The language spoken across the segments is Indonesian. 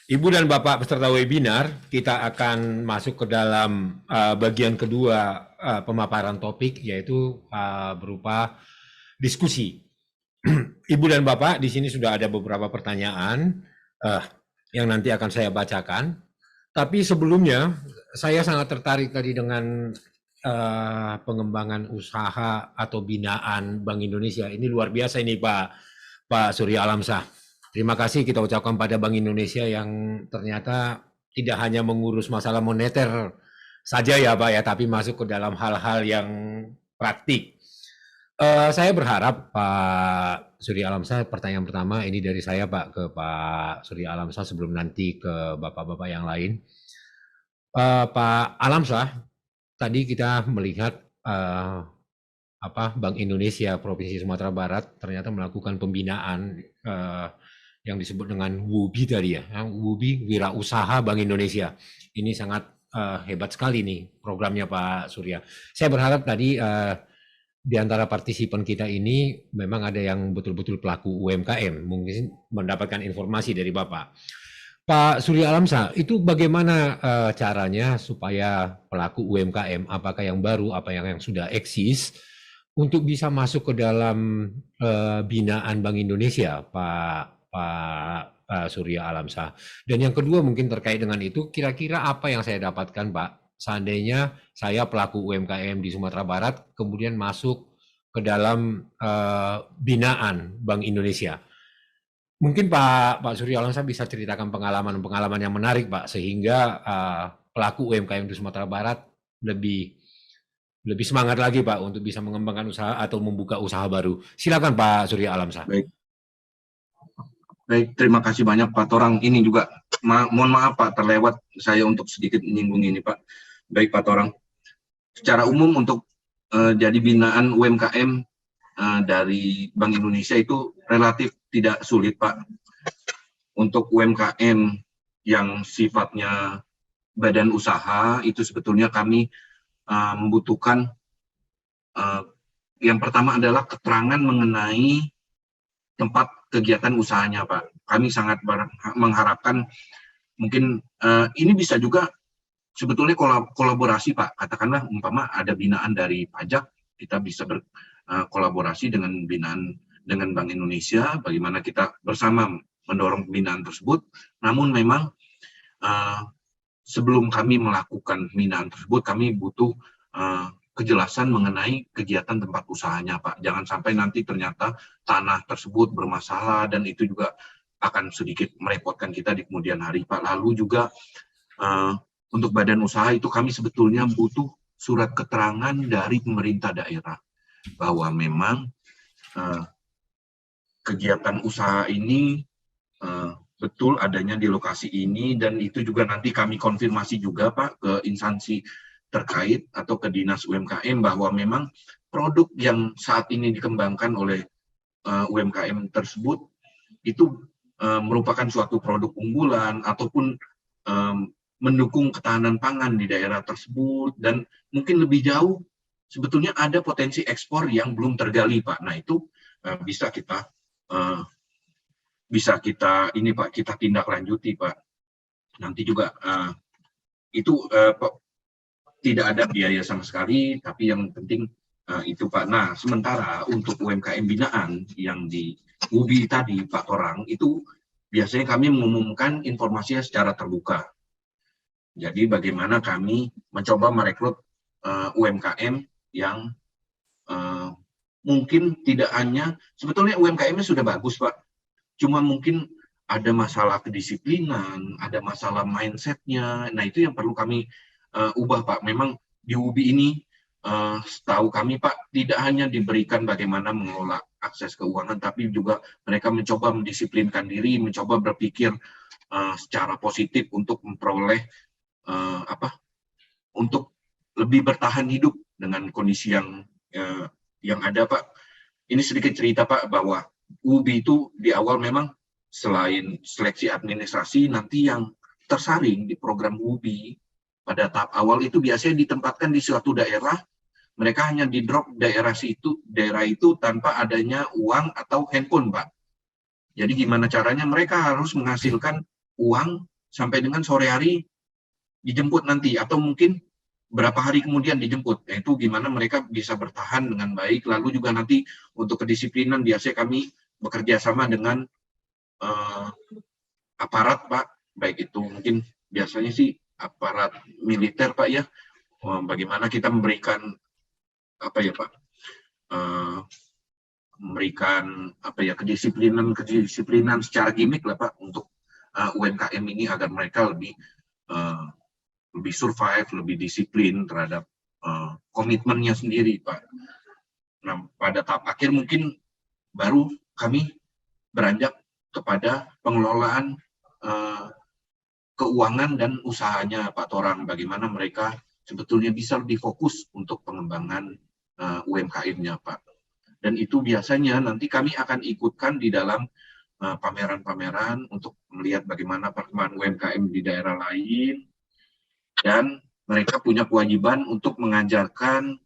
Ibu dan Bapak peserta webinar, kita akan masuk ke dalam bagian kedua pemaparan topik, yaitu berupa diskusi. Ibu dan Bapak, di sini sudah ada beberapa pertanyaan yang nanti akan saya bacakan. Tapi sebelumnya, saya sangat tertarik tadi dengan pengembangan usaha atau binaan Bank Indonesia. Ini luar biasa ini Pak Surya Alamsyah. Terima kasih kita ucapkan pada Bank Indonesia yang ternyata tidak hanya mengurus masalah moneter saja ya Pak ya, tapi masuk ke dalam hal-hal yang praktik. Saya berharap Pak Surya Alamsyah, pertanyaan pertama ini dari saya Pak ke Pak Surya Alamsyah sebelum nanti ke Bapak-Bapak yang lain. Pak Alamsyah, tadi kita melihat Bank Indonesia Provinsi Sumatera Barat ternyata melakukan pembinaan yang disebut dengan WUBI tadi ya, WUBI Wirausaha Bank Indonesia. Ini sangat hebat sekali nih programnya Pak Surya. Saya berharap tadi di antara partisipan kita ini memang ada yang betul-betul pelaku UMKM, mungkin mendapatkan informasi dari Bapak. Pak Surya Alamsyah, itu bagaimana caranya supaya pelaku UMKM, apakah yang baru, apa yang sudah eksis, untuk bisa masuk ke dalam binaan Bank Indonesia, Pak Surya Alamsyah. Dan yang kedua mungkin terkait dengan itu, kira-kira apa yang saya dapatkan Pak, seandainya saya pelaku UMKM di Sumatera Barat, kemudian masuk ke dalam binaan Bank Indonesia. Mungkin Pak Surya Alamsyah bisa ceritakan pengalaman-pengalaman yang menarik Pak, sehingga pelaku UMKM di Sumatera Barat lebih semangat lagi Pak untuk bisa mengembangkan usaha atau membuka usaha baru. Silakan Pak Surya Alamsyah. Baik, terima kasih banyak Pak Torang. Ini juga mohon maaf Pak, terlewat saya untuk sedikit menyinggung ini Pak. Baik Pak Torang, secara umum untuk jadi binaan UMKM dari Bank Indonesia itu relatif tidak sulit Pak. Untuk UMKM yang sifatnya badan usaha itu sebetulnya kami membutuhkan yang pertama adalah keterangan mengenai tempat kegiatan usahanya Pak. Kami sangat mengharapkan mungkin ini bisa juga sebetulnya kolaborasi Pak. Katakanlah umpama ada binaan dari pajak, kita bisa berkolaborasi dengan binaan dengan Bank Indonesia, bagaimana kita bersama mendorong pembinaan tersebut. Namun memang sebelum kami melakukan pembinaan tersebut, kami butuh kejelasan mengenai kegiatan tempat usahanya Pak. Jangan sampai nanti ternyata tanah tersebut bermasalah dan itu juga akan sedikit merepotkan kita di kemudian hari Pak. Lalu juga untuk badan usaha itu kami sebetulnya butuh surat keterangan dari pemerintah daerah bahwa memang kegiatan usaha ini betul adanya di lokasi ini, dan itu juga nanti kami konfirmasi juga Pak ke instansi terkait atau ke dinas UMKM bahwa memang produk yang saat ini dikembangkan oleh UMKM tersebut itu merupakan suatu produk unggulan ataupun mendukung ketahanan pangan di daerah tersebut, dan mungkin lebih jauh sebetulnya ada potensi ekspor yang belum tergali Pak. Nah itu bisa kita ini Pak, kita tindak lanjuti Pak. Nanti juga itu tidak ada biaya sama sekali, tapi yang penting itu Pak. Nah sementara untuk UMKM binaan yang di UBI tadi Pak Torang, itu biasanya kami mengumumkan informasinya secara terbuka. Jadi bagaimana kami mencoba merekrut UMKM yang mungkin tidak hanya, sebetulnya UMKM-nya sudah bagus Pak, cuma mungkin ada masalah kedisiplinan, ada masalah mindset-nya. Nah itu yang perlu kami ubah Pak. Memang di UBI ini setahu kami Pak, tidak hanya diberikan bagaimana mengelola akses keuangan, tapi juga mereka mencoba mendisiplinkan diri, mencoba berpikir secara positif untuk memperoleh untuk lebih bertahan hidup dengan kondisi yang ada Pak. Ini sedikit cerita Pak, bahwa UBI itu di awal memang selain seleksi administrasi, nanti yang tersaring di program UBI pada tahap awal itu biasanya ditempatkan di suatu daerah, mereka hanya di drop daerah itu tanpa adanya uang atau handphone Pak. Jadi gimana caranya mereka harus menghasilkan uang sampai dengan sore hari dijemput nanti, atau mungkin berapa hari kemudian dijemput. Itu gimana mereka bisa bertahan dengan baik. Lalu juga nanti untuk kedisiplinan biasanya kami bekerja sama dengan uh, aparat Pak, baik itu mungkin biasanya sih aparat militer Pak ya. Bagaimana kita memberikan apa ya Pak, memberikan apa ya kedisiplinan secara gimmick lah Pak untuk UMKM ini agar mereka lebih survive, lebih disiplin terhadap komitmennya sendiri Pak. Nah pada tahap akhir mungkin baru kami beranjak kepada pengelolaan keuangan dan usahanya Pak Toran, bagaimana mereka sebetulnya bisa lebih fokus untuk pengembangan UMKM-nya Pak. Dan itu biasanya nanti kami akan ikutkan di dalam pameran-pameran untuk melihat bagaimana perkembangan UMKM di daerah lain, dan mereka punya kewajiban untuk mengajarkan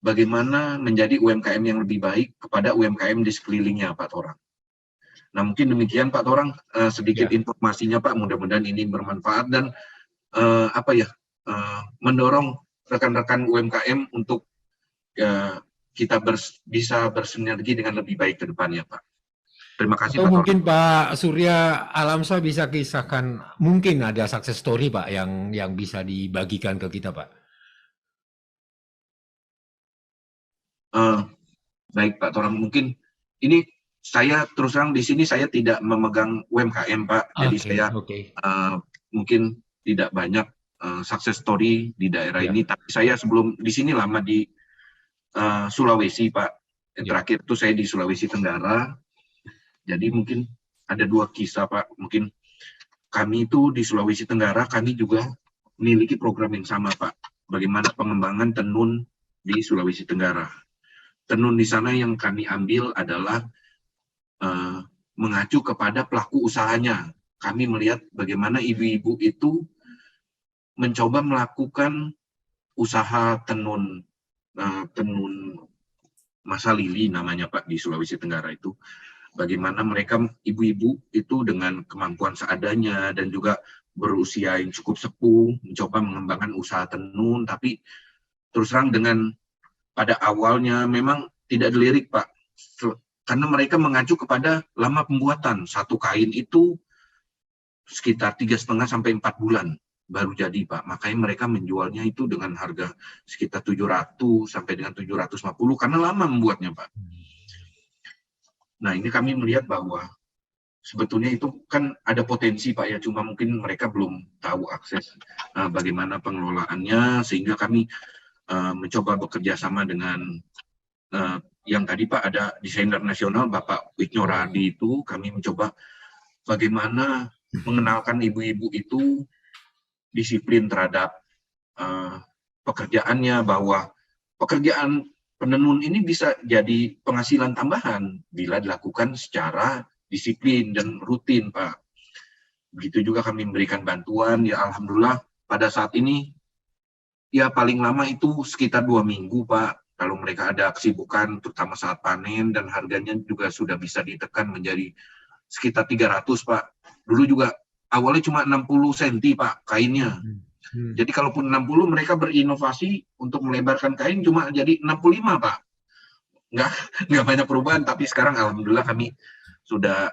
bagaimana menjadi UMKM yang lebih baik kepada UMKM di sekelilingnya Pak Toran. Nah mungkin demikian Pak Torang sedikit informasinya Pak, mudah-mudahan ini bermanfaat dan mendorong rekan-rekan UMKM untuk kita bisa bersinergi dengan lebih baik ke depannya Pak. Terima kasih Atau Pak mungkin Torang. Pak Surya Alamsyah bisa kisahkan, mungkin ada success story Pak yang bisa dibagikan ke kita Pak. Baik Pak Torang, mungkin ini saya terus terang di sini saya tidak memegang UMKM Pak, jadi saya mungkin tidak banyak success story di daerah ini, tapi saya sebelum di sini lama di Sulawesi Pak. Yang terakhir itu saya di Sulawesi Tenggara, jadi mungkin ada 2 kisah Pak. Mungkin kami itu di Sulawesi Tenggara, kami juga memiliki program yang sama Pak, bagaimana pengembangan tenun di Sulawesi Tenggara. Tenun di sana yang kami ambil adalah mengacu kepada pelaku usahanya. Kami melihat bagaimana ibu-ibu itu mencoba melakukan usaha tenun masa lili namanya Pak di Sulawesi Tenggara itu. Bagaimana mereka ibu-ibu itu dengan kemampuan seadanya dan juga berusia yang cukup sepuh mencoba mengembangkan usaha tenun, tapi terus terang dengan pada awalnya memang tidak dilirik Pak, karena mereka mengacu kepada lama pembuatan. Satu kain itu sekitar 3,5 sampai 4 bulan baru jadi Pak. Makanya mereka menjualnya itu dengan harga sekitar 700 sampai dengan 750 karena lama membuatnya Pak. Nah ini kami melihat bahwa sebetulnya itu kan ada potensi Pak ya, cuma mungkin mereka belum tahu akses bagaimana pengelolaannya, sehingga kami mencoba bekerja sama dengan yang tadi Pak ada desainer nasional Bapak Witnora Adi, itu kami mencoba bagaimana mengenalkan ibu-ibu itu disiplin terhadap pekerjaannya, bahwa pekerjaan penenun ini bisa jadi penghasilan tambahan bila dilakukan secara disiplin dan rutin Pak. Begitu juga kami memberikan bantuan, ya alhamdulillah pada saat ini ya paling lama itu sekitar 2 minggu Pak. Kalau mereka ada kesibukan, terutama saat panen, dan harganya juga sudah bisa ditekan menjadi sekitar 300 Pak. Dulu juga awalnya cuma 60 cm Pak kainnya. Jadi kalaupun 60 mereka berinovasi untuk melebarkan kain cuma jadi 65 Pak. Nggak banyak perubahan, tapi sekarang alhamdulillah kami sudah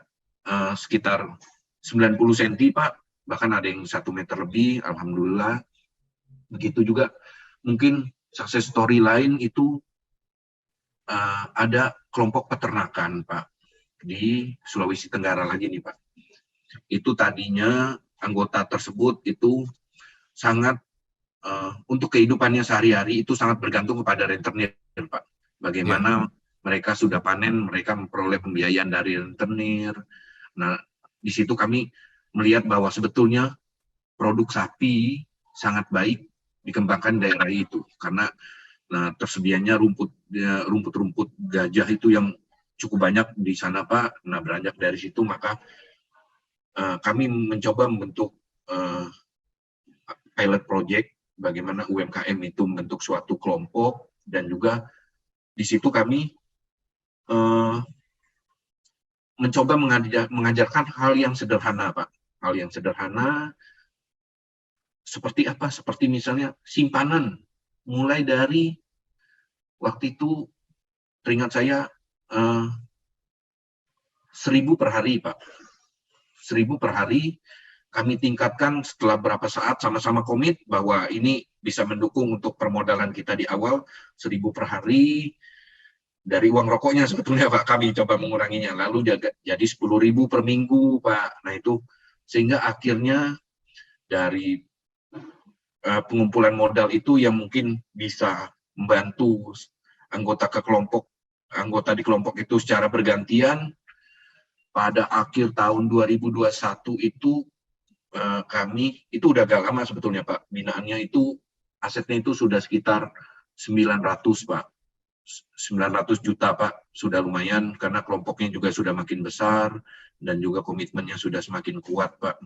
sekitar 90 cm Pak. Bahkan ada yang 1 meter lebih, alhamdulillah. Begitu juga mungkin success story lain itu ada kelompok peternakan Pak di Sulawesi Tenggara lagi nih Pak. Itu tadinya anggota tersebut itu sangat untuk kehidupannya sehari-hari itu sangat bergantung kepada rentenir Pak. Bagaimana mereka sudah panen, mereka memperoleh pembiayaan dari rentenir. Nah di situ kami melihat bahwa sebetulnya produk sapi sangat baik dikembangkan daerah itu, karena tersedianya rumput-rumput gajah itu yang cukup banyak di sana Pak. Nah beranjak dari situ maka kami mencoba membentuk pilot project bagaimana UMKM itu membentuk suatu kelompok, dan juga di situ kami mencoba mengajarkan hal yang sederhana Pak. hal yang sederhana seperti apa? Seperti misalnya simpanan, mulai dari waktu itu teringat saya 1.000 per hari, Pak. 1.000 per hari, kami tingkatkan setelah berapa saat sama-sama komit bahwa ini bisa mendukung untuk permodalan kita di awal, 1.000 per hari. Dari uang rokoknya sebetulnya Pak, kami coba menguranginya. Lalu jadi 10.000 per minggu Pak. Nah itu, sehingga akhirnya dari pengumpulan modal itu yang mungkin bisa membantu anggota di kelompok itu secara bergantian. Pada akhir tahun 2021 itu kami, itu udah agak lama sebetulnya Pak, binaannya itu asetnya itu sudah sekitar 900 Pak. 900 juta Pak, sudah lumayan karena kelompoknya juga sudah makin besar dan juga komitmennya sudah semakin kuat Pak.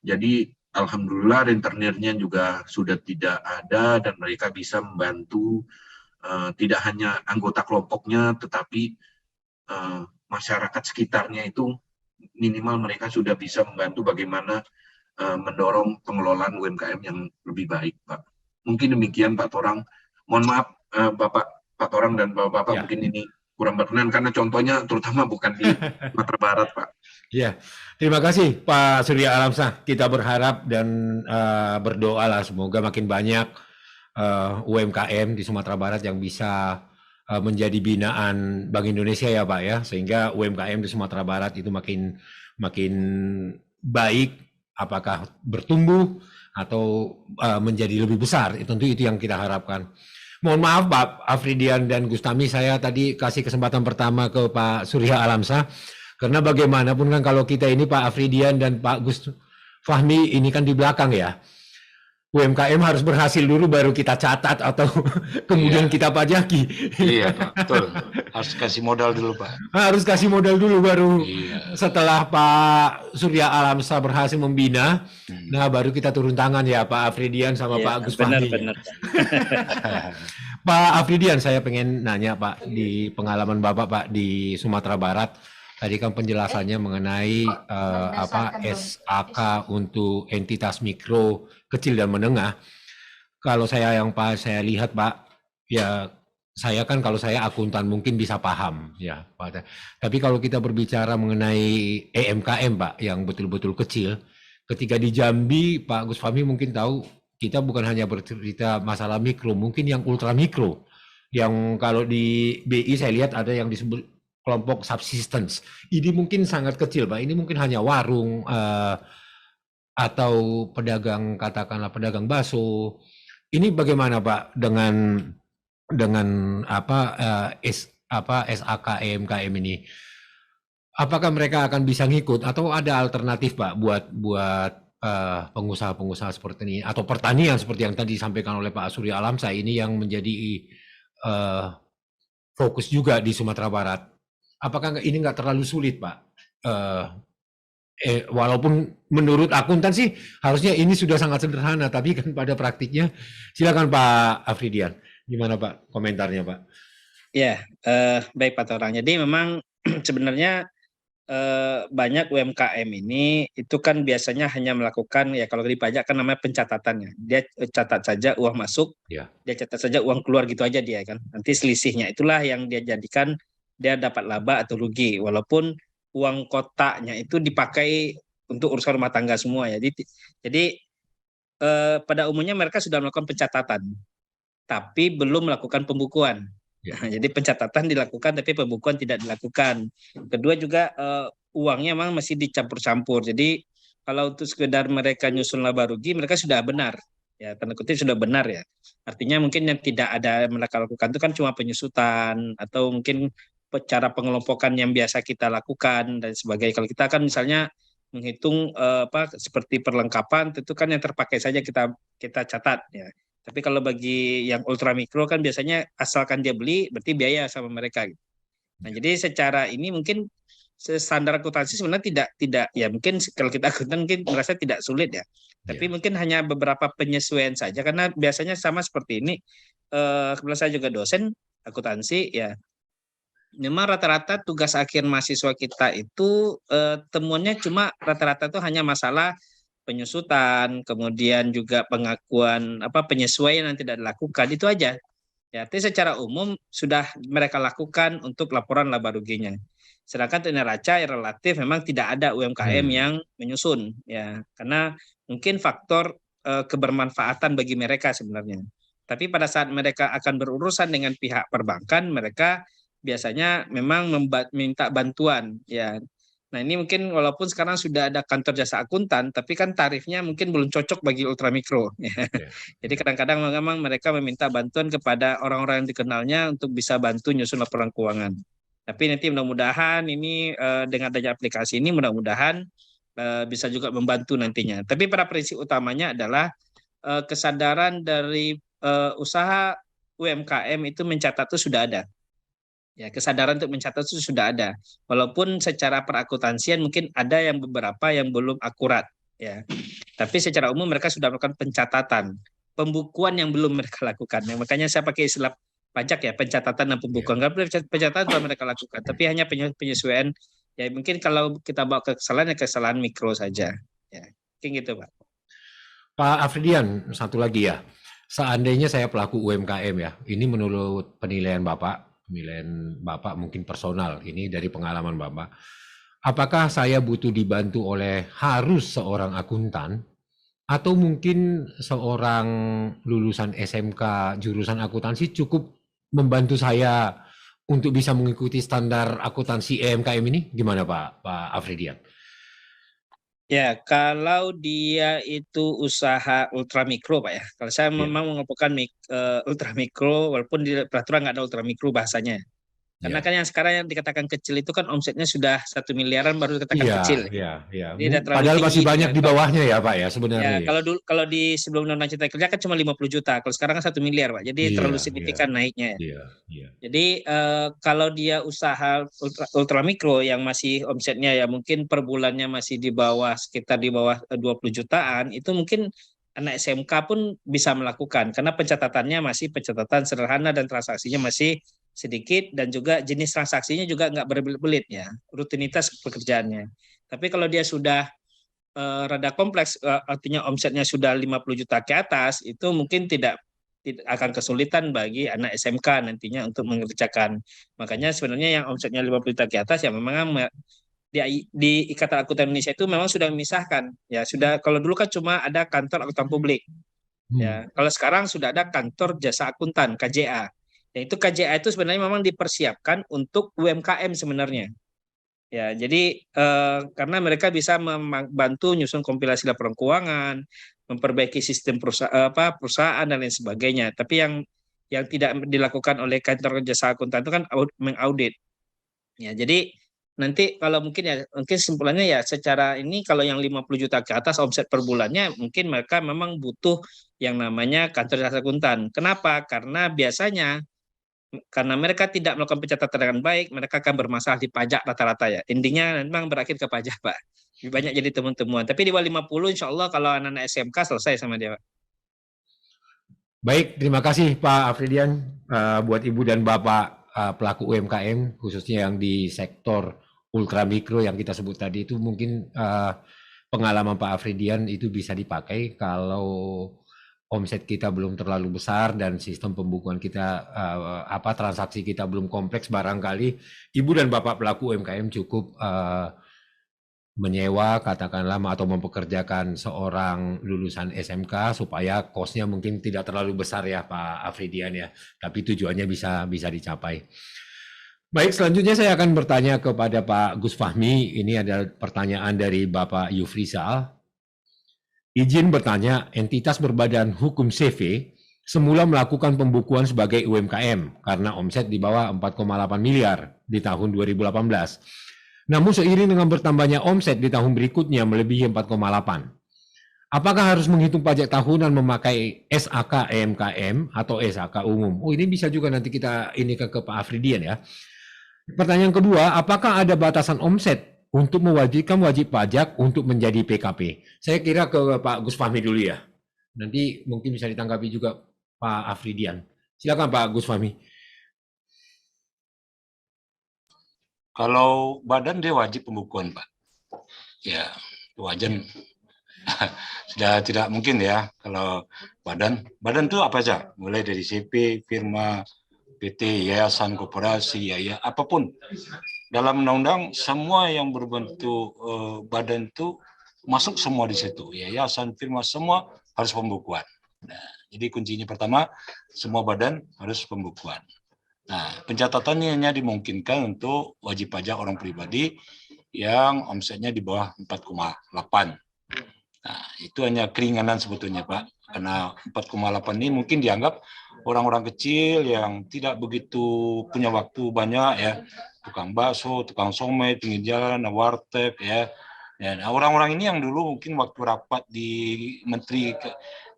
Jadi alhamdulillah rentenirnya juga sudah tidak ada dan mereka bisa membantu tidak hanya anggota kelompoknya tetapi masyarakat sekitarnya itu minimal mereka sudah bisa membantu bagaimana mendorong pengelolaan UMKM yang lebih baik Pak. Mungkin demikian Pak Torang. Mohon maaf Pak Torang dan Bapak-Bapak Ya. mungkin ini kurang berkenan karena contohnya terutama bukan di Sumatera Barat Pak. Ya, terima kasih Pak Surya Alamsyah. Kita berharap dan berdoa lah semoga makin banyak UMKM di Sumatera Barat yang bisa menjadi binaan Bank Indonesia ya Pak ya, sehingga UMKM di Sumatera Barat itu makin baik, apakah bertumbuh atau menjadi lebih besar. Tentu itu yang kita harapkan. Mohon maaf Pak Afridian dan Gustami, saya tadi kasih kesempatan pertama ke Pak Surya Alamsyah, karena bagaimanapun kan kalau kita ini Pak Afridian dan Pak Gus Fahmi ini kan di belakang ya. UMKM harus berhasil dulu baru kita catat atau kemudian kita pajaki. Iya Pak, betul. Harus kasih modal dulu Pak. Harus kasih modal dulu baru setelah Pak Surya Alamsyah berhasil membina, nah baru kita turun tangan ya Pak Afridian sama Pak Gus Fahmi. Benar. Pak Afridian, saya pengen nanya Pak, di pengalaman Bapak Pak di Sumatera Barat, tadi kan penjelasannya mengenai SAK untuk entitas mikro, kecil dan menengah. Kalau saya lihat Pak, ya saya kan kalau saya akuntan mungkin bisa paham ya Pak. Tapi kalau kita berbicara mengenai EMKM Pak yang betul-betul kecil, ketika di Jambi Pak Gus Fahmi mungkin tahu kita bukan hanya bercerita masalah mikro, mungkin yang ultra mikro. Yang kalau di BI saya lihat ada yang disebut kelompok subsistence. Ini mungkin sangat kecil Pak. Ini mungkin hanya warung atau pedagang, katakanlah pedagang bakso. Ini bagaimana Pak dengan SAK EMKM ini? Apakah mereka akan bisa ngikut atau ada alternatif Pak buat pengusaha-pengusaha seperti ini atau pertanian seperti yang tadi disampaikan oleh Pak Surya Alamsyah ini yang menjadi fokus juga di Sumatera Barat? Apakah ini nggak terlalu sulit Pak? Walaupun menurut akuntan sih harusnya ini sudah sangat sederhana, tapi kan pada praktiknya, silakan Pak Afridian, gimana Pak komentarnya Pak? Ya, baik Pak Torang. Jadi memang sebenarnya banyak UMKM ini itu kan biasanya hanya melakukan ya kalau di pajak kan namanya pencatatannya. Dia catat saja uang masuk, dia catat saja uang keluar gitu aja dia kan. Nanti selisihnya itulah yang dia jadikan dia dapat laba atau rugi, walaupun uang kotaknya itu dipakai untuk urusan rumah tangga semua ya. Jadi pada umumnya mereka sudah melakukan pencatatan, tapi belum melakukan pembukuan. Jadi pencatatan dilakukan, tapi pembukuan tidak dilakukan. Kedua juga uangnya memang masih dicampur-campur. Jadi kalau untuk sekedar mereka nyusun laba rugi, mereka sudah benar. Ya, tanda kutip sudah benar ya. Artinya mungkin yang tidak ada mereka lakukan itu kan cuma penyusutan atau mungkin cara pengelompokan yang biasa kita lakukan dan sebagainya. Kalau kita kan misalnya menghitung seperti perlengkapan itu kan yang terpakai saja kita catat ya. Tapi kalau bagi yang ultra mikro kan biasanya asalkan dia beli berarti biaya sama mereka. Nah, jadi secara ini mungkin standar akuntansi sebenarnya tidak ya mungkin kalau kita akuntan mungkin merasa tidak sulit ya. Tapi mungkin hanya beberapa penyesuaian saja karena biasanya sama seperti ini. Kebetulan saya juga dosen akuntansi ya. memang rata-rata tugas akhir mahasiswa kita itu temuannya cuma rata-rata itu hanya masalah penyusutan, kemudian juga pengakuan penyesuaian yang tidak dilakukan itu aja. Ya, tapi secara umum sudah mereka lakukan untuk laporan laba ruginya. Sedangkan untuk neraca ya relatif memang tidak ada UMKM yang menyusun ya, karena mungkin faktor kebermanfaatan bagi mereka sebenarnya. Tapi pada saat mereka akan berurusan dengan pihak perbankan, mereka biasanya memang minta bantuan ya. Nah, ini mungkin walaupun sekarang sudah ada kantor jasa akuntan, tapi kan tarifnya mungkin belum cocok bagi ultramikro. Ya. Ya. Jadi kadang-kadang memang mereka meminta bantuan kepada orang-orang yang dikenalnya untuk bisa bantu nyusun laporan keuangan. Tapi nanti mudah-mudahan ini dengan adanya aplikasi ini mudah-mudahan bisa juga membantu nantinya. Tapi pada prinsip utamanya adalah kesadaran dari usaha UMKM itu mencatat itu sudah ada. Ya, kesadaran untuk mencatat itu sudah ada. Walaupun secara perakuntansian mungkin ada yang beberapa yang belum akurat, ya. Tapi secara umum mereka sudah melakukan pencatatan, pembukuan yang belum mereka lakukan. Ya, makanya saya pakai istilah pajak ya, pencatatan dan pembukuan. Nggak pencatatan telah mereka lakukan, tapi hanya penyesuaian. Ya mungkin kalau kita bawa ke kesalahan, ya kesalahan mikro saja. Ya, mungkin gitu, Pak. Pak Afridian, satu lagi ya. Seandainya saya pelaku UMKM ya, ini menurut penilaian Bapak mungkin personal, ini dari pengalaman Bapak. Apakah saya butuh dibantu oleh harus seorang akuntan atau mungkin seorang lulusan SMK jurusan akuntansi cukup membantu saya untuk bisa mengikuti standar akuntansi UMKM ini? Gimana Pak Afridian? Ya, kalau dia itu usaha ultramikro, Pak ya. Kalau saya memang mengumpulkan ultramikro, walaupun di peraturan nggak ada ultramikro bahasanya. Karena kan yang sekarang yang dikatakan kecil itu kan omsetnya sudah 1 miliaran baru dikatakan kecil. Iya. Padahal masih banyak di bawahnya ya Pak ya sebenarnya. Ya, kalau di sebelum Undang-Undang Cipta Kerja kan cuma 50 juta. Kalau sekarang kan 1 miliar, Pak. Jadi terlalu signifikan naiknya. Jadi kalau dia usaha ultramikro yang masih omsetnya ya mungkin per bulannya masih sekitar di bawah 20 jutaan, itu mungkin anak SMK pun bisa melakukan karena pencatatannya masih pencatatan sederhana dan transaksinya masih sedikit dan juga jenis transaksinya juga nggak berbelit-belit ya, rutinitas pekerjaannya. Tapi kalau dia sudah rada kompleks, artinya omsetnya sudah 50 juta ke atas, itu mungkin tidak akan kesulitan bagi anak SMK nantinya untuk mengerjakan. Makanya sebenarnya yang omsetnya 50 juta ke atas ya memang di Ikatan Akuntan Indonesia itu memang sudah memisahkan. Ya sudah, kalau dulu kan cuma ada kantor akuntan publik. Ya, kalau sekarang sudah ada kantor jasa akuntan KJA. Ya, itu KJA itu sebenarnya memang dipersiapkan untuk UMKM sebenarnya. Ya, jadi karena mereka bisa membantu nyusun kompilasi laporan keuangan, memperbaiki sistem perusahaan dan lain sebagainya. Tapi yang tidak dilakukan oleh kantor jasa akuntan itu kan mengaudit. Ya, jadi nanti kalau mungkin simpulannya ya secara ini kalau yang 50 juta ke atas omset per bulannya mungkin mereka memang butuh yang namanya kantor jasa akuntan. Kenapa? Karena biasanya karena mereka tidak melakukan pencatatan dengan baik, mereka akan bermasalah di pajak rata-rata ya. Intinya memang berakhir ke pajak, Pak. Lebih banyak jadi temuan-temuan. Tapi di bawah 50 insya Allah kalau anak-anak SMK selesai sama dia, Pak. Baik, terima kasih Pak Afridian buat Ibu dan Bapak pelaku UMKM, khususnya yang di sektor ultramikro yang kita sebut tadi itu mungkin pengalaman Pak Afridian itu bisa dipakai kalau omset kita belum terlalu besar dan sistem pembukuan kita transaksi kita belum kompleks, barangkali Ibu dan Bapak pelaku UMKM cukup menyewa katakanlah atau mempekerjakan seorang lulusan SMK supaya kosnya mungkin tidak terlalu besar ya Pak Afridian ya, tapi tujuannya bisa dicapai. Baik, selanjutnya saya akan bertanya kepada Pak Gus Fahmi. Ini ada pertanyaan dari Bapak Yufrizal. Izin bertanya, entitas berbadan hukum CV semula melakukan pembukuan sebagai UMKM karena omset di bawah 4,8 miliar di tahun 2018. Namun seiring dengan bertambahnya omset di tahun berikutnya melebihi 4,8. Apakah harus menghitung pajak tahunan memakai SAK UMKM atau SAK umum? Oh, ini bisa juga nanti kita ini ke Pak Afridian ya. Pertanyaan kedua, apakah ada batasan omset untuk mewajibkan wajib pajak untuk menjadi PKP? Saya kira ke Pak Gus Fahmi dulu ya. Nanti mungkin bisa ditanggapi juga Pak Afridian. Silakan Pak Gus Fahmi. Kalau badan dia wajib pembukuan, Pak. Ya, wajan sudah tidak mungkin ya kalau badan. Badan itu apa aja? Mulai dari CP, firma, PT, yayasan, koperasi, ya apapun. Dalam undang-undang semua yang berbentuk badan itu masuk semua di situ. Yayasan, firma, semua harus pembukuan. Nah, jadi kuncinya pertama, semua badan harus pembukuan. Nah, pencatatan ini hanya dimungkinkan untuk wajib pajak orang pribadi yang omsetnya di bawah 4,8. Nah, itu hanya keringanan sebetulnya, Pak. Karena 4,8 ini mungkin dianggap orang-orang kecil yang tidak begitu punya waktu banyak ya, tukang bakso, tukang somai, pinggir jalan, warteg ya. Dan orang-orang ini yang dulu mungkin waktu rapat di Menteri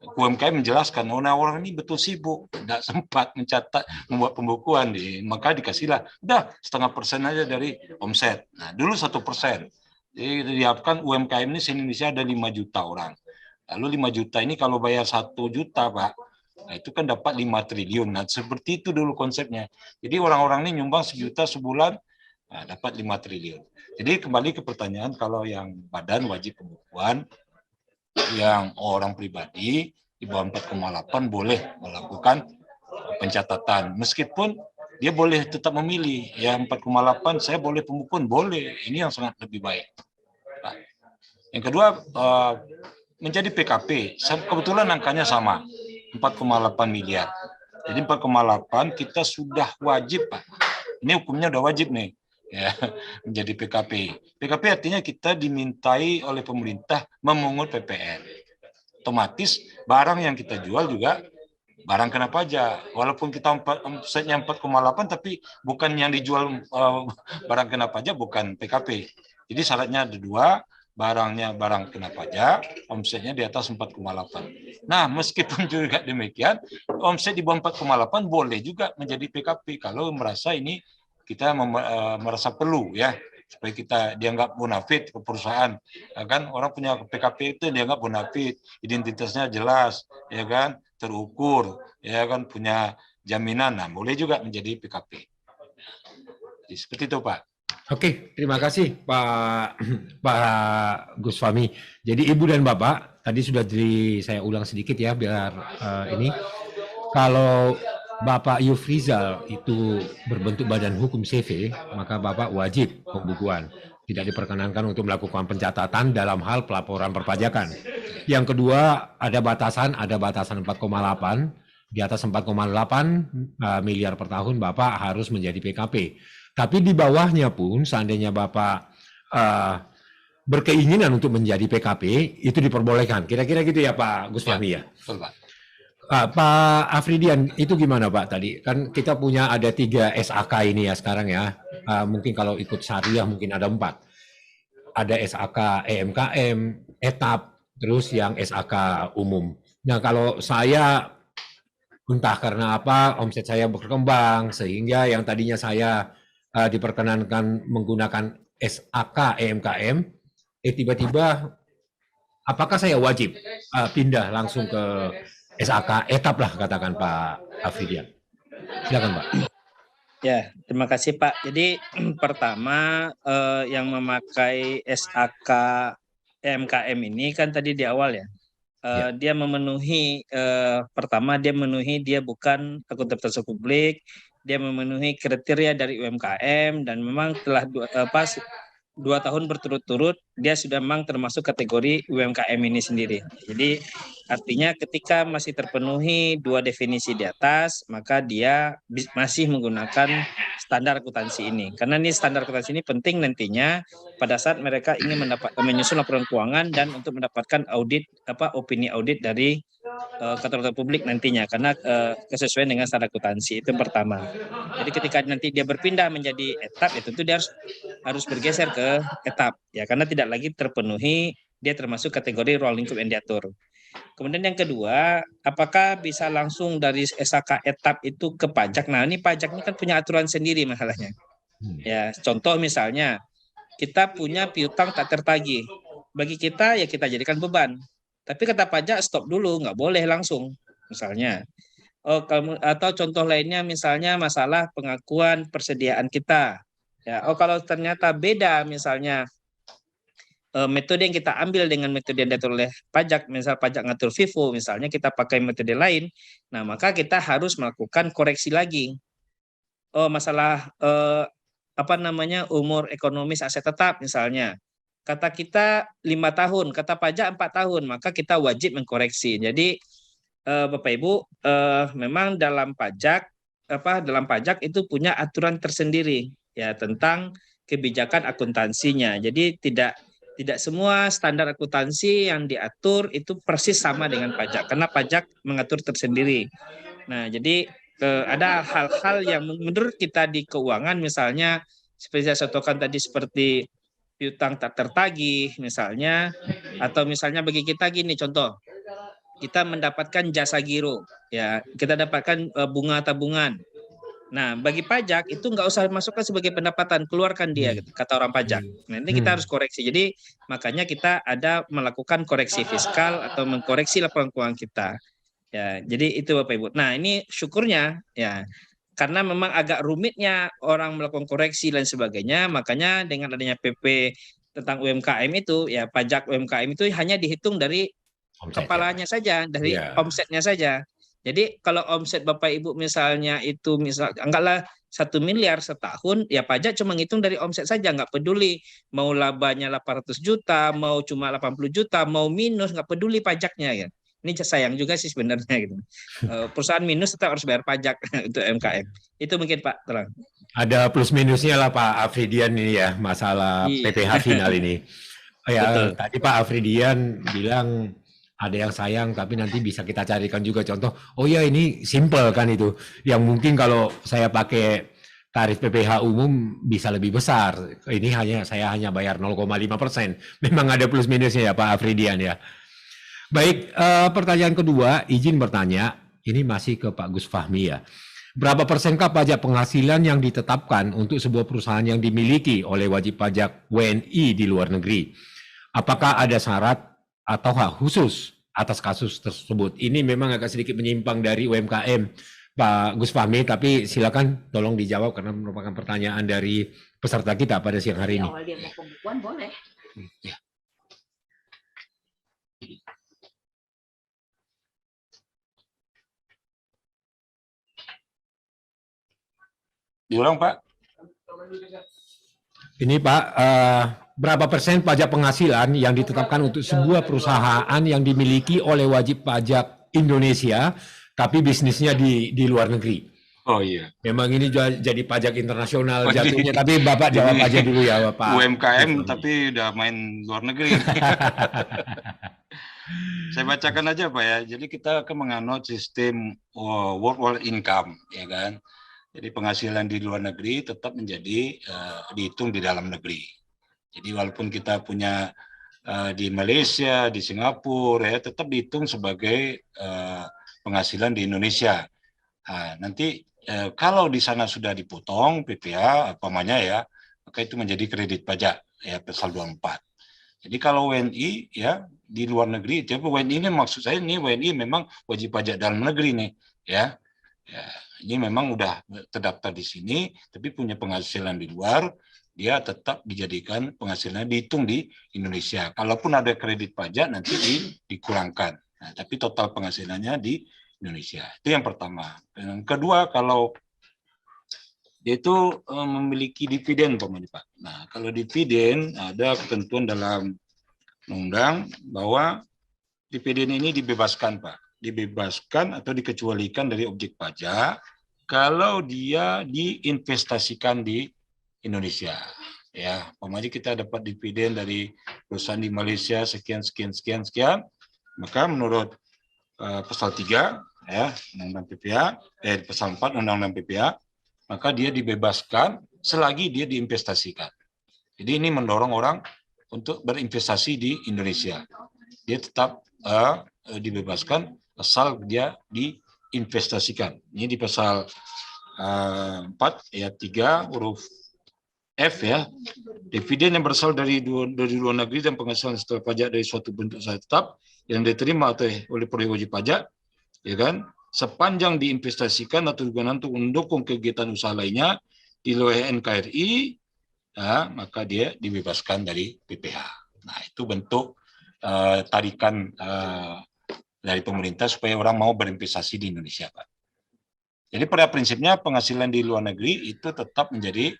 UMKM menjelaskan, orang ini betul sibuk, tidak sempat mencatat, membuat pembukuan, maka dikasihlah, udah 0,5% aja dari omset. Nah, dulu 1%. Jadi diharapkan UMKM ini se-Indonesia ada 5 juta orang. Lalu 5 juta ini kalau bayar 1 juta, Pak, nah itu kan dapat 5 triliun. Nah, seperti itu dulu konsepnya. Jadi orang-orang ini nyumbang 1 juta sebulan, nah, dapat 5 triliun. Jadi kembali ke pertanyaan, kalau yang badan wajib pembukuan, yang orang pribadi di bawah 4,8 boleh melakukan pencatatan. Meskipun dia boleh tetap memilih, ya 4,8 saya boleh pembukuan, boleh. Ini yang sangat lebih baik. Nah, yang kedua, menjadi PKP, kebetulan angkanya sama, 4,8 miliar. Jadi 4,8 kita sudah wajib, Pak. Ini hukumnya udah wajib nih, ya, menjadi PKP. PKP artinya kita dimintai oleh pemerintah memungut PPN. Otomatis barang yang kita jual juga barang kena pajak. Walaupun kita omsetnya 4,8 tapi bukan yang dijual barang kena pajak, bukan PKP. Jadi syaratnya ada dua, barangnya barang kena pajak, omsetnya di atas 4,8. Nah, meskipun juga demikian, omset di bawah 4,8 boleh juga menjadi PKP kalau merasa ini kita merasa perlu ya, supaya kita dianggap bonafit ke perusahaan, ya kan? Orang punya PKP itu dianggap bonafit, identitasnya jelas, ya kan, terukur, ya kan, punya jaminan. Nah, boleh juga menjadi PKP. Jadi, seperti itu, Pak. Oke, terima kasih Pak Gus Fahmi. Jadi Ibu dan Bapak, tadi sudah saya ulang sedikit ya, biar ini. Kalau Bapak Yufrizal itu berbentuk badan hukum CV, maka Bapak wajib pembukuan. Tidak diperkenankan untuk melakukan pencatatan dalam hal pelaporan perpajakan. Yang kedua, ada batasan 4,8. Di atas 4,8 miliar per tahun Bapak harus menjadi PKP. Tapi di bawahnya pun seandainya Bapak berkeinginan untuk menjadi PKP, itu diperbolehkan. Kira-kira gitu ya Pak Gus Fahmi ya? Betul, Pak. Pak Afridian, itu gimana Pak tadi? Kan kita punya ada 3 SAK ini ya sekarang ya. Mungkin kalau ikut syariah mungkin ada 4. Ada SAK EMKM, etap, terus yang SAK umum. Nah kalau saya entah karena apa omset saya berkembang sehingga yang tadinya saya diperkenankan menggunakan SAK EMKM, tiba-tiba apakah saya wajib pindah langsung ke SAK etap lah katakan Pak Afridian. Silakan Pak. Ya, terima kasih Pak. Jadi pertama yang memakai SAK EMKM ini kan tadi di awal ya. Dia memenuhi pertama dia bukan akuntan publik, dia memenuhi kriteria dari UMKM dan memang telah 2 tahun berturut-turut dia sudah memang termasuk kategori UMKM ini sendiri. Jadi artinya ketika masih terpenuhi 2 definisi di atas, maka dia masih menggunakan standar akuntansi ini. Karena ini standar akuntansi ini penting nantinya pada saat mereka ingin menyusun laporan keuangan dan untuk mendapatkan opini audit dari kantor publik nantinya, karena kesesuaian dengan standar akuntansi itu yang pertama. Jadi ketika nanti dia berpindah menjadi etap, ya tentu dia harus bergeser ke etap ya, karena tidak lagi terpenuhi, dia termasuk kategori ruang lingkup yang diatur. Kemudian yang kedua, apakah bisa langsung dari SAK etap itu ke pajak? Nah, ini pajak ini kan punya aturan sendiri masalahnya. Ya, contoh misalnya kita punya piutang tak tertagih. Bagi kita ya kita jadikan beban. Tapi kata pajak stop dulu, nggak boleh langsung misalnya. Atau contoh lainnya misalnya masalah pengakuan persediaan kita. Ya, oh kalau ternyata beda misalnya metode yang kita ambil dengan metode yang diatur oleh pajak, misal pajak ngatur FIFO, misalnya kita pakai metode lain, nah maka kita harus melakukan koreksi lagi. Oh masalah apa namanya umur ekonomis aset tetap misalnya, kata kita 5 tahun, kata pajak 4 tahun, maka kita wajib mengkoreksi. Jadi Bapak Ibu, memang dalam pajak itu punya aturan tersendiri ya tentang kebijakan akuntansinya. Jadi tidak semua standar akuntansi yang diatur itu persis sama dengan pajak karena pajak mengatur tersendiri. Nah, jadi ada hal-hal yang menurut kita di keuangan misalnya seperti saya contohkan tadi seperti piutang tak tertagih misalnya, atau misalnya bagi kita gini contoh, kita mendapatkan jasa giro, ya kita dapatkan bunga tabungan. Nah, bagi pajak itu nggak usah masukkan sebagai pendapatan, keluarkan dia, gitu, kata orang pajak. Nah, ini kita harus koreksi. Jadi makanya kita ada melakukan koreksi fiskal atau mengkoreksi laporan keuangan kita. Ya, jadi itu Bapak Ibu. Nah, ini syukurnya ya karena memang agak rumitnya orang melakukan koreksi dan sebagainya, makanya dengan adanya PP tentang UMKM itu, ya pajak UMKM itu hanya dihitung dari Omset, kepalanya saja, dari ya. omsetnya saja. Jadi kalau omset Bapak Ibu misalnya itu anggaplah 1 miliar setahun, ya pajak cuma ngitung dari omset saja, nggak peduli mau labanya 800 juta, mau cuma 80 juta, mau minus, nggak peduli pajaknya ya. Ini sayang juga sih sebenarnya gitu. Perusahaan minus tetap harus bayar pajak untuk MKM. Itu mungkin Pak, terang. Ada plus minusnya lah Pak Afridian ini ya, masalah Iya. PPh final ini. Ya, Betul. tadi Pak Afridian bilang ada yang sayang, tapi nanti bisa kita carikan juga contoh. Oh ya, ini simple kan itu. Yang mungkin kalau saya pakai tarif PPh umum bisa lebih besar. Ini saya hanya bayar 0,5%. Memang ada plus minusnya ya Pak Afridian ya. Baik, pertanyaan kedua, izin bertanya. Ini masih ke Pak Gus Fahmi ya. Berapa persenkah pajak penghasilan yang ditetapkan untuk sebuah perusahaan yang dimiliki oleh wajib pajak WNI di luar negeri? Apakah ada syarat atau hak khusus atas kasus tersebut? Ini memang agak sedikit menyimpang dari UMKM, Pak Gus Fahmi, tapi silakan tolong dijawab karena merupakan pertanyaan dari peserta kita pada siang hari ini. Awal dia mau pembukuan boleh. Ya. Diulang Pak. Ini Pak, berapa persen pajak penghasilan yang ditetapkan untuk sebuah perusahaan yang dimiliki oleh wajib pajak Indonesia, tapi bisnisnya di luar negeri? Oh iya. Memang ini jadi pajak internasional Oh, jatuhnya, tapi Bapak jawab aja dulu ya Pak. UMKM tapi udah main luar negeri. Saya bacakan aja Pak ya. Jadi kita akan menganut sistem worldwide income, ya kan. Jadi penghasilan di luar negeri tetap menjadi dihitung di dalam negeri. Jadi walaupun kita punya di Malaysia, di Singapura, ya tetap dihitung sebagai penghasilan di Indonesia. Nah, nanti kalau di sana sudah dipotong PPh, apamanya ya, maka itu menjadi kredit pajak ya pasal 24. Jadi kalau WNI ya di luar negeri, tapi WNI ini maksud saya ini WNI memang wajib pajak dalam negeri nih, ya. Ya, ini memang udah terdaftar di sini, tapi punya penghasilan di luar, dia tetap dijadikan penghasilannya dihitung di Indonesia. Kalaupun ada kredit pajak nanti dikurangkan. Nah, tapi total penghasilannya di Indonesia. Itu yang pertama. Yang kedua, kalau dia itu memiliki dividen, Pak. Nah, kalau dividen ada ketentuan dalam undang bahwa dividen ini dibebaskan, Pak. Dibebaskan atau dikecualikan dari objek pajak kalau dia diinvestasikan di Indonesia. Ya, umpamanya kita dapat dividen dari perusahaan di Malaysia sekian, maka menurut pasal 3 ya, Undang-Undang PPh, pasal 4 Undang-Undang PPh, maka dia dibebaskan selagi dia diinvestasikan. Jadi ini mendorong orang untuk berinvestasi di Indonesia. Dia tetap dibebaskan asal dia diinvestasikan. Ini di pasal 4 ayat 3 huruf F ya. Dividen yang berasal dari luar negeri dan penghasilan setelah pajak dari suatu bentuk usaha tetap yang diterima oleh wajib pajak, ya kan, sepanjang diinvestasikan atau digunakan untuk mendukung kegiatan usaha lainnya di wilayah NKRI maka dia dibebaskan dari PPh. Nah, itu bentuk tarikan dari pemerintah supaya orang mau berinvestasi di Indonesia, Pak. Jadi pada prinsipnya penghasilan di luar negeri itu tetap menjadi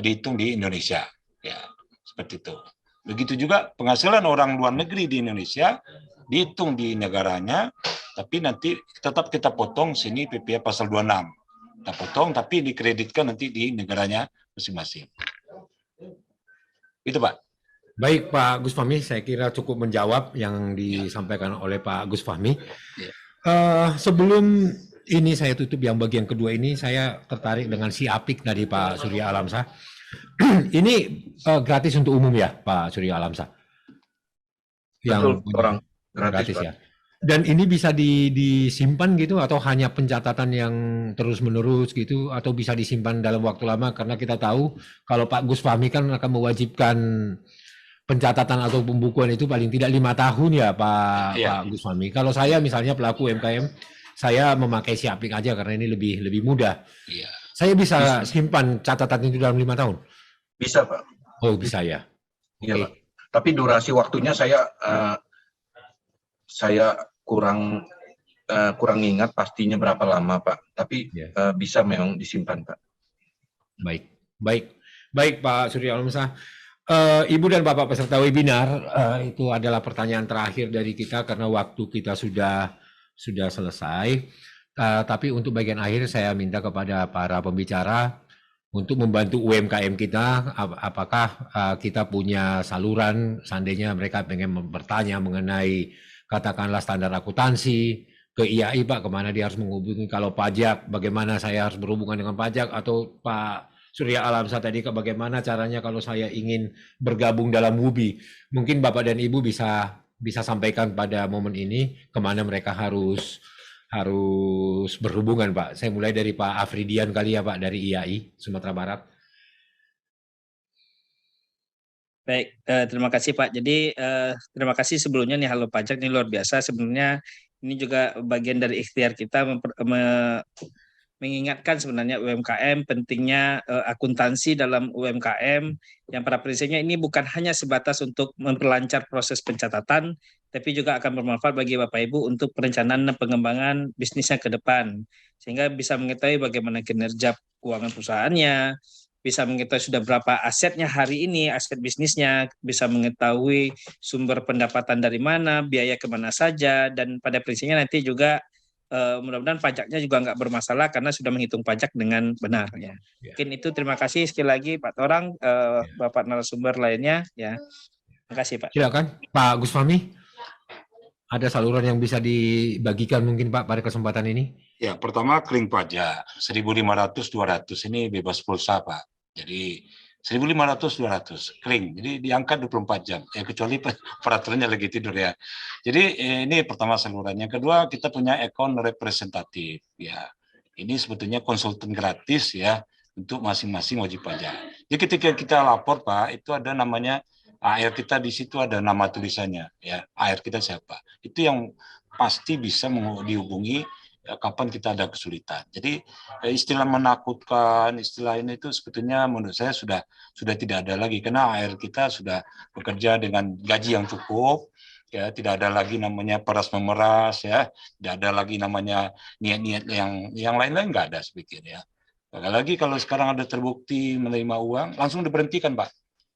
dihitung di Indonesia, ya seperti itu. Begitu juga penghasilan orang luar negeri di Indonesia dihitung di negaranya, tapi nanti tetap kita potong sini PPh pasal 26. Kita potong, tapi dikreditkan nanti di negaranya masing-masing. Itu, Pak. Baik Pak Gus Fahmi, saya kira cukup menjawab yang disampaikan oleh Pak Gus Fahmi. Sebelum ini saya tutup yang bagian kedua ini, saya tertarik dengan si Apik dari Pak Surya Alamsyah. Ini gratis untuk umum ya Pak Surya Alamsyah? Yang orang gratis, Pak. ya. Dan ini bisa disimpan gitu atau hanya pencatatan yang terus-menerus gitu atau bisa disimpan dalam waktu lama, karena kita tahu kalau Pak Gus Fahmi kan akan mewajibkan pencatatan atau pembukuan itu paling tidak 5 tahun ya Pak Gus Fahmi. Kalau saya misalnya pelaku UMKM, saya memakai si Apik aja karena ini lebih mudah. Iya. Saya bisa simpan catatan itu dalam 5 tahun? Bisa, Pak. Oh, bisa ya. Iya, Pak. Tapi durasi waktunya saya kurang ingat pastinya berapa lama, Pak. Tapi bisa memang disimpan, Pak. Baik Pak Surya Alamsyah. Ibu dan Bapak peserta webinar, itu adalah pertanyaan terakhir dari kita karena waktu kita sudah selesai. Tapi untuk bagian akhir saya minta kepada para pembicara untuk membantu UMKM kita. Apakah kita punya saluran seandainya mereka pengen bertanya mengenai katakanlah standar akuntansi ke IAI, Pak, kemana dia harus menghubungi? Kalau pajak, bagaimana saya harus berhubungan dengan pajak? Atau Pak Surya Alamsyah tadi, bagaimana caranya kalau saya ingin bergabung dalam WUBI? Mungkin Bapak dan Ibu bisa sampaikan pada momen ini kemana mereka harus berhubungan, Pak. Saya mulai dari Pak Afridian kali ya, Pak, dari IAI Sumatera Barat. Baik, terima kasih Pak. Jadi terima kasih sebelumnya nih Halo Pajak, ini luar biasa. Sebenarnya ini juga bagian dari ikhtiar kita mengingatkan sebenarnya UMKM pentingnya akuntansi dalam UMKM yang pada prinsipnya ini bukan hanya sebatas untuk memperlancar proses pencatatan, tapi juga akan bermanfaat bagi Bapak Ibu untuk perencanaan dan pengembangan bisnisnya ke depan, sehingga bisa mengetahui bagaimana kinerja keuangan perusahaannya, bisa mengetahui sudah berapa asetnya hari ini, aset bisnisnya, bisa mengetahui sumber pendapatan dari mana, biaya kemana saja, dan pada prinsipnya nanti juga mudah-mudahan pajaknya juga nggak bermasalah karena sudah menghitung pajak dengan benar ya. Mungkin itu, terima kasih sekali lagi Pak Torang, Bapak narasumber lainnya ya. Terima kasih Pak. Silakan Pak Gus Fahmi. Ada saluran yang bisa dibagikan mungkin Pak pada kesempatan ini? Ya, pertama kling pajak 1.500-200 ini bebas pulsa, Pak. Jadi 1.500-200 kling, jadi diangkat 24 jam, kecuali peraturannya lagi tidur ya. Jadi ini pertama saluran. Yang kedua, kita punya akun representatif ya. Ini sebetulnya konsultan gratis ya untuk masing-masing wajib pajak. Jadi ketika kita lapor, Pak, itu ada namanya AR kita, di situ ada nama tulisannya ya. AR kita siapa? Itu yang pasti bisa dihubungi kapan kita ada kesulitan. Jadi istilah menakutkan, istilah ini itu sebetulnya menurut saya sudah tidak ada lagi, karena AR kita sudah bekerja dengan gaji yang cukup, ya, tidak ada lagi namanya peras memeras, ya, tidak ada lagi namanya niat-niat yang lain-lain, nggak ada sebetulnya. Lagi kalau sekarang ada terbukti menerima uang, langsung diberhentikan, Pak.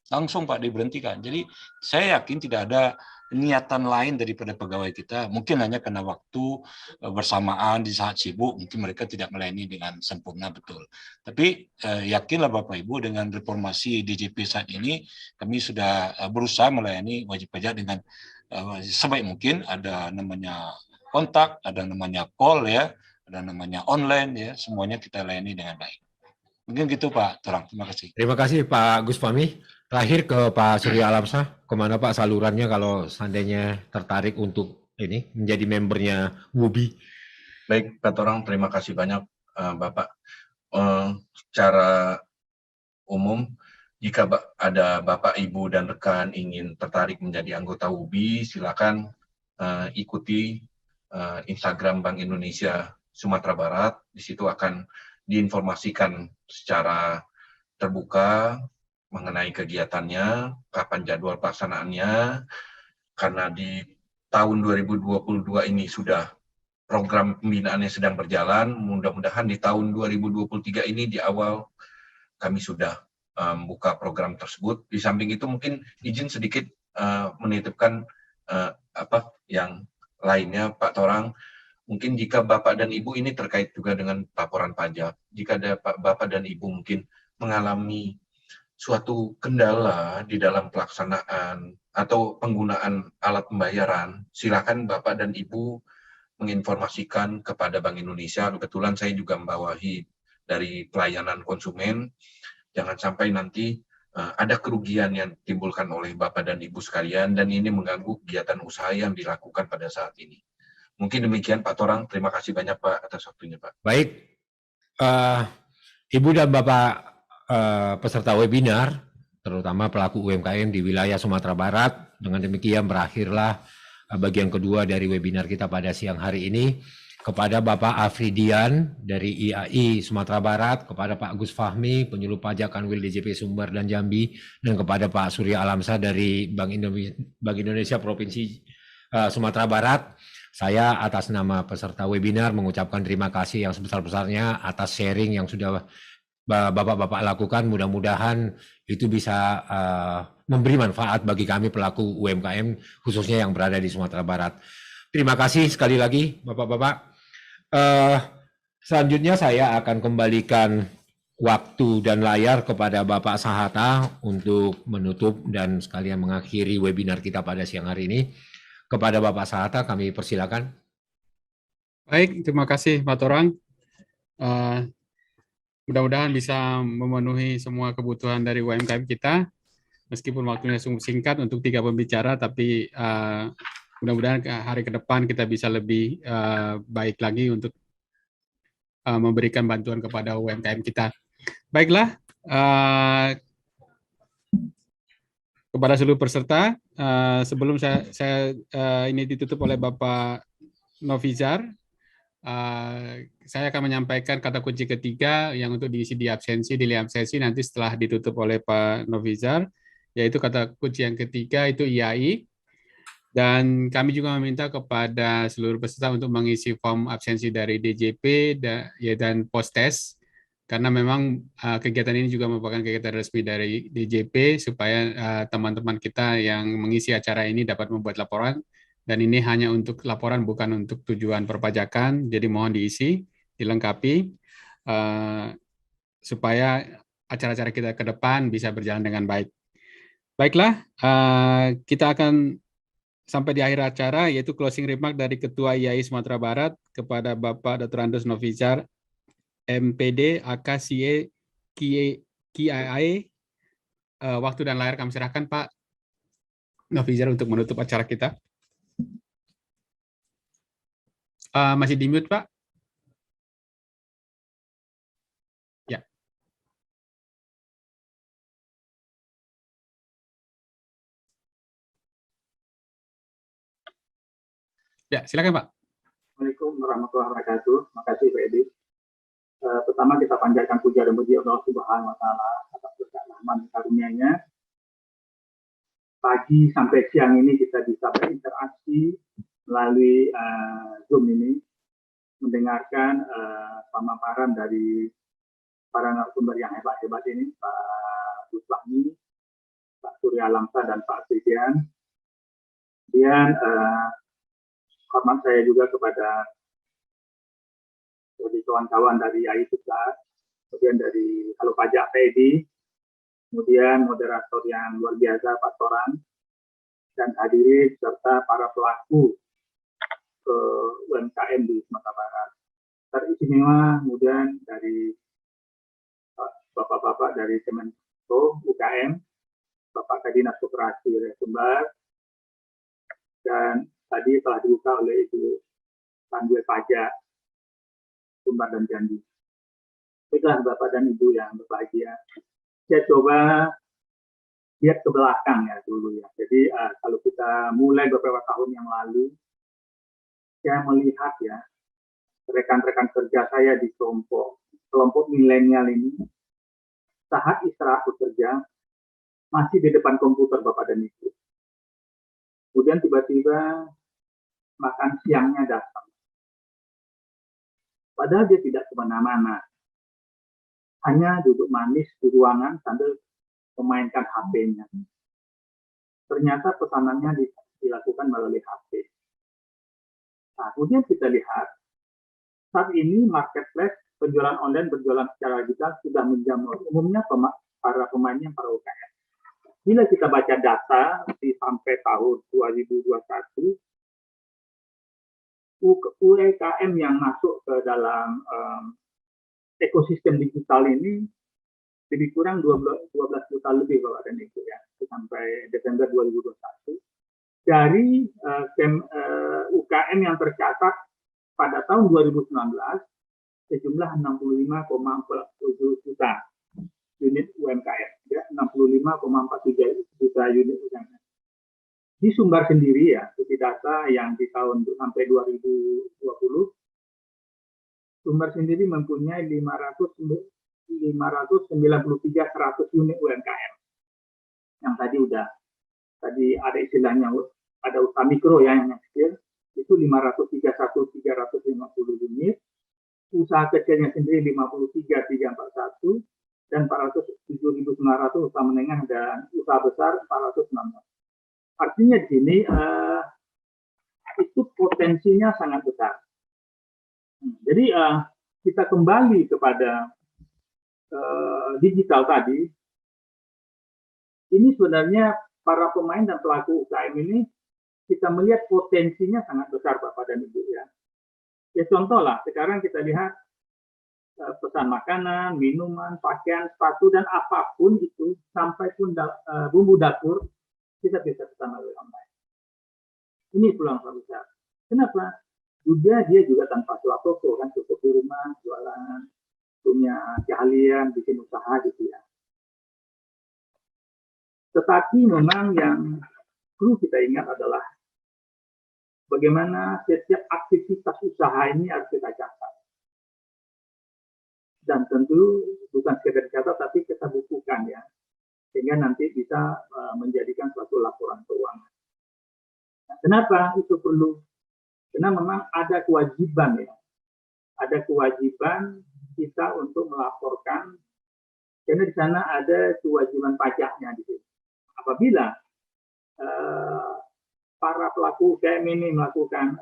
Langsung Pak diberhentikan. Jadi saya yakin tidak ada niatan lain daripada pegawai kita, mungkin hanya karena waktu bersamaan di saat sibuk, mungkin mereka tidak melayani dengan sempurna, betul. Tapi yakinlah Bapak Ibu, dengan reformasi DJP saat ini, kami sudah berusaha melayani wajib pajak dengan sebaik mungkin. Ada namanya kontak, ada namanya call ya, ada namanya online ya, semuanya kita layani dengan baik. Mungkin gitu Pak Torang, terima kasih. Terima kasih Pak Gus Fahmi. Terakhir ke Pak Surya Alamsyah, kemana Pak salurannya kalau seandainya tertarik untuk ini menjadi membernya WUBI? Baik, Pak Torang, terima kasih banyak Bapak. Secara umum, jika ada Bapak, Ibu, dan rekan ingin tertarik menjadi anggota WUBI, silakan ikuti Instagram Bank Indonesia Sumatera Barat. Di situ akan diinformasikan secara terbuka mengenai kegiatannya, kapan jadwal pelaksanaannya, karena di tahun 2022 ini sudah program pembinaannya sedang berjalan, mudah-mudahan di tahun 2023 ini di awal kami sudah membuka program tersebut. Di samping itu mungkin izin sedikit menitipkan yang lainnya, Pak Torang. Mungkin jika Bapak dan Ibu ini terkait juga dengan laporan pajak, jika ada Bapak dan Ibu mungkin mengalami suatu kendala di dalam pelaksanaan atau penggunaan alat pembayaran, silakan Bapak dan Ibu menginformasikan kepada Bank Indonesia. Kebetulan saya juga membawahi dari pelayanan konsumen. Jangan sampai nanti ada kerugian yang ditimbulkan oleh Bapak dan Ibu sekalian, dan ini mengganggu kegiatan usaha yang dilakukan pada saat ini. Mungkin demikian Pak Torang. Terima kasih banyak Pak atas waktunya Pak. Baik, Ibu dan Bapak peserta webinar, terutama pelaku UMKM di wilayah Sumatera Barat. Dengan demikian berakhirlah bagian kedua dari webinar kita pada siang hari ini. Kepada Bapak Afridian dari IAI Sumatera Barat, kepada Pak Gus Fahmi, penyuluh pajak Kanwil DJP Sumbar dan Jambi, dan kepada Pak Surya Alamsa dari Bank Indonesia Provinsi Sumatera Barat. Saya atas nama peserta webinar mengucapkan terima kasih yang sebesar-besarnya atas sharing yang sudah Bapak-Bapak lakukan. Mudah-mudahan itu bisa memberi manfaat bagi kami pelaku UMKM, khususnya yang berada di Sumatera Barat. Terima kasih sekali lagi Bapak-Bapak. Selanjutnya saya akan kembalikan waktu dan layar kepada Bapak Sahata untuk menutup dan sekalian mengakhiri webinar kita pada siang hari ini. Kepada Bapak Sahata kami persilakan. Baik, terima kasih Pak Torang. Mudah-mudahan bisa memenuhi semua kebutuhan dari UMKM kita, meskipun waktunya sungguh singkat untuk 3 pembicara, tapi mudah-mudahan hari ke depan kita bisa lebih baik lagi untuk memberikan bantuan kepada UMKM kita. Baiklah, kepada seluruh peserta, sebelum saya ini ditutup oleh Bapak Novizar, saya akan menyampaikan kata kunci ketiga yang untuk diisi di absensi, di absensi nanti setelah ditutup oleh Pak Novizar, yaitu kata kunci yang ketiga itu IAI. Dan kami juga meminta kepada seluruh peserta untuk mengisi form absensi dari DJP dan post-test, karena memang kegiatan ini juga merupakan kegiatan resmi dari DJP, supaya teman-teman kita yang mengisi acara ini dapat membuat laporan. Dan ini hanya untuk laporan, bukan untuk tujuan perpajakan. Jadi mohon diisi, dilengkapi, supaya acara-acara kita ke depan bisa berjalan dengan baik. Baiklah, kita akan sampai di akhir acara, yaitu closing remark dari Ketua IAI Sumatera Barat kepada Bapak Dr. Andes Novizar, MPD, AKCE, KIAI. Waktu dan layar kami serahkan Pak Novizar untuk menutup acara kita. Masih di mute, Pak? Ya. Ya, silakan, Pak. Assalamualaikum warahmatullahi wabarakatuh. Terima kasih, Pak Edi. Pertama kita panjatkan puja dan puji Allah Subhanahu wa taala atas berkat rahmat dan karunia-Nya. Pagi sampai siang ini kita bisa berinteraksi melalui Zoom ini, mendengarkan pemaparan dari para narasumber yang hebat-hebat ini, Pak Gus Fahmi, Pak Surya Alamsa, dan Pak Afridian. Kemudian hormat saya juga kepada kawan-kawan dari IAI Pusat, kemudian dari Halo Pajak PEDI, kemudian moderator yang luar biasa Pak Torang, dan hadirin serta para pelaku UMKM di Sumatera Barat. Teristimewa kemudian dari Bapak-Bapak dari Kemenko UKM, Bapak Kadinas Koperasi Sumbar, dan tadi telah dibuka oleh Ibu Kanwil Pajak Sumbar dan Jambi. Baiklah Bapak dan Ibu yang berbahagia, saya coba lihat ke belakang ya dulu ya. Jadi kalau kita mulai beberapa tahun yang lalu, saya melihat ya rekan-rekan kerja saya di kelompok milenial ini saat istirahat bekerja masih di depan komputer Bapak dan Ibu. Kemudian tiba-tiba makan siangnya datang. Padahal dia tidak kemana-mana. Hanya duduk manis di ruangan sambil memainkan HP-nya. Ternyata pesanannya dilakukan melalui HP. Nah, kemudian kita lihat, saat ini marketplace, penjualan online, berjualan secara digital sudah menjamur. Umumnya para pemainnya para UKM. Bila kita baca data sampai tahun 2021, UMKM yang masuk ke dalam ekosistem digital ini lebih kurang 12 juta lebih Bapak dan Ibu ya, sampai Desember 2021. Dari UKM yang tercatat pada tahun 2019 sejumlah 65,47 juta unit UMKM, ya, 65,47 juta unit UMKM. Di Sumbar sendiri ya, itu data yang di tahun sampai 2020, Sumbar sendiri mempunyai 593 unit UMKM. Yang tadi ada istilahnya, ada usaha mikro ya, yang kecil, itu 531.350 unit, usaha kecilnya sendiri 53.341, dan 407.900 usaha menengah dan usaha besar 416. Artinya di sini itu potensinya sangat besar. Jadi kita kembali kepada digital tadi. Ini sebenarnya para pemain dan pelaku UKM ini kita melihat potensinya sangat besar Bapak dan Ibu ya. Ya contoh lah, sekarang kita lihat pesan makanan, minuman, pakaian, sepatu, dan apapun itu, sampai pun bumbu dapur, kita bisa pesan melalui online. Ini peluang besar. Kenapa? Juga dia juga tanpa sewa toko, kan, cukup di rumah, jualan, punya keahlian, bikin usaha gitu ya. Tetapi memang yang perlu kita ingat adalah bagaimana setiap aktivitas usaha ini harus kita catat. Dan tentu bukan sekedar catat, tapi kita bukukan ya, sehingga nanti bisa menjadikan suatu laporan keuangan. Nah, kenapa itu perlu? Karena memang ada kewajiban ya, ada kewajiban kita untuk melaporkan, karena di sana ada kewajiban pajaknya di situ. Apabila para pelaku UKM ini melakukan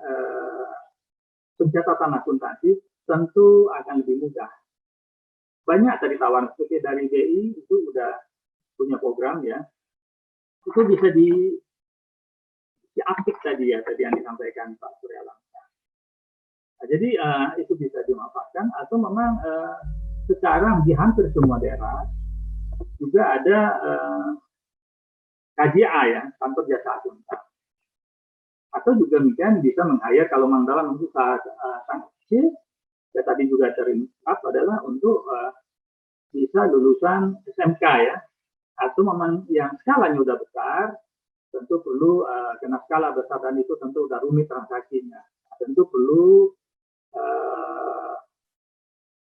pencatatan akuntansi, tentu akan lebih mudah. Banyak tadi tawaran seperti dari BI itu udah punya program ya, itu bisa diaplik tadi ya, tadi yang disampaikan Pak Surya Lamsa. Nah, jadi itu bisa dimanfaatkan, atau memang sekarang di hampir semua daerah juga ada KJA ya, kantor jasa akuntan. Atau juga mungkin bisa meng-hire kalau memang dalam usaha sangat kecil, ya tadi juga terungkap adalah untuk bisa lulusan SMK ya, atau memang yang skalanya udah besar, tentu perlu karena skala besar dan itu tentu udah rumit transaksinya, tentu perlu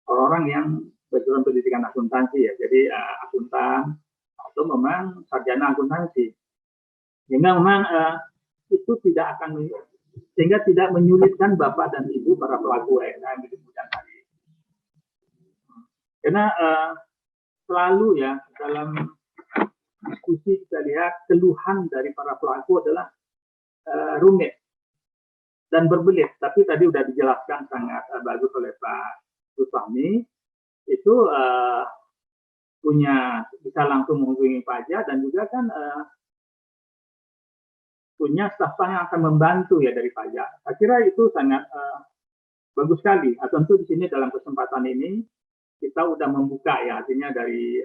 orang-orang yang berjurusan pendidikan akuntansi ya, jadi akuntan atau memang sarjana akuntansi, sehingga memang itu tidak akan sehingga tidak menyulitkan Bapak dan Ibu para pelaku UMKM di kemudian hari. Karena selalu ya dalam diskusi kita lihat keluhan dari para pelaku adalah rumit dan berbelit. Tapi tadi sudah dijelaskan sangat bagus oleh Pak Rusami, itu bisa langsung menghubungi pajak dan juga kan punya staf yang akan membantu ya dari pajak. Saya kira itu sangat bagus sekali. Tentu di sini dalam kesempatan ini kita sudah membuka ya, artinya dari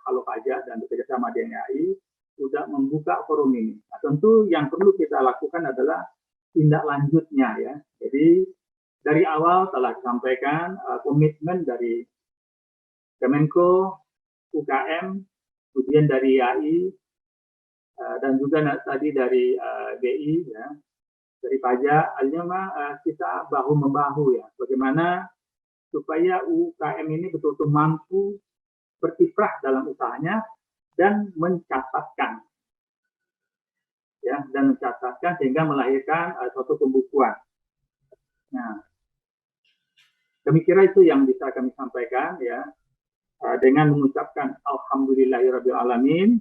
Halo Pajak dan bekerjasama DNAI sudah membuka forum ini. Nah, tentu yang perlu kita lakukan adalah tindak lanjutnya ya. Jadi dari awal telah disampaikan komitmen dari Kemenko, UKM, kemudian dari AI, dan juga tadi dari BI ya, dari pajak, artinya kita bahu-membahu ya, bagaimana supaya UKM ini betul-betul mampu berkiprah dalam usahanya dan mencatatkan, ya, dan mencatatkan sehingga melahirkan suatu pembukuan. Nah, kami kira itu yang bisa kami sampaikan, ya, dengan mengucapkan Alhamdulillahirabbil alamin.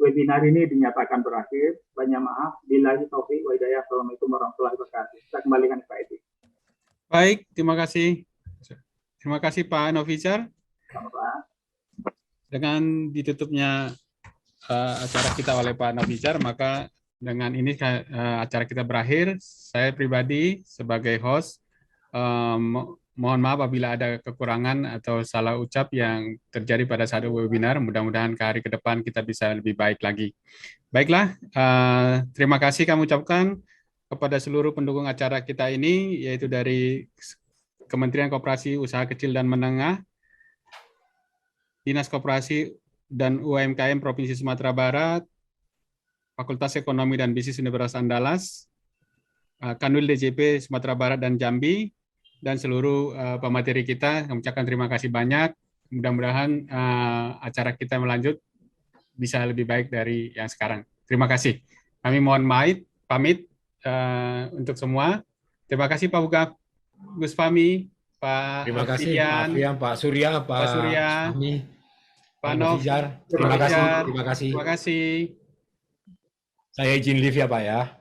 Webinar ini dinyatakan berakhir. Banyak maaf. Billahi taufiq wa hidayah. Assalamualaikum warahmatullahi wabarakatuh. Saya kembalikan ke Pak Edi. Baik, terima kasih. Terima kasih Pak Nofizar. Sama-sama. Dengan ditutupnya acara kita oleh Pak Nofizar, maka dengan ini acara kita berakhir. Saya pribadi sebagai host mohon maaf apabila ada kekurangan atau salah ucap yang terjadi pada saat webinar. Mudah-mudahan ke hari ke depan kita bisa lebih baik lagi. Baiklah, terima kasih kami ucapkan kepada seluruh pendukung acara kita ini, yaitu dari Kementerian Koperasi Usaha Kecil dan Menengah, Dinas Koperasi dan UMKM Provinsi Sumatera Barat, Fakultas Ekonomi dan Bisnis Universitas Andalas, Kanwil DJP Sumatera Barat dan Jambi, dan seluruh pemateri kita. Kami ucapkan terima kasih banyak. Mudah-mudahan acara kita melanjut bisa lebih baik dari yang sekarang. Terima kasih. Kami mohon pamit untuk semua. Terima kasih Pak Gus Fahmi, Pak Terima kasih Pak Alfian, Afrian, Pak Surya, Pak Surya, Fahmi, Pak Nov. Nofizar. Terima kasih. Terima kasih. Terima kasih. Saya izin live ya Pak ya.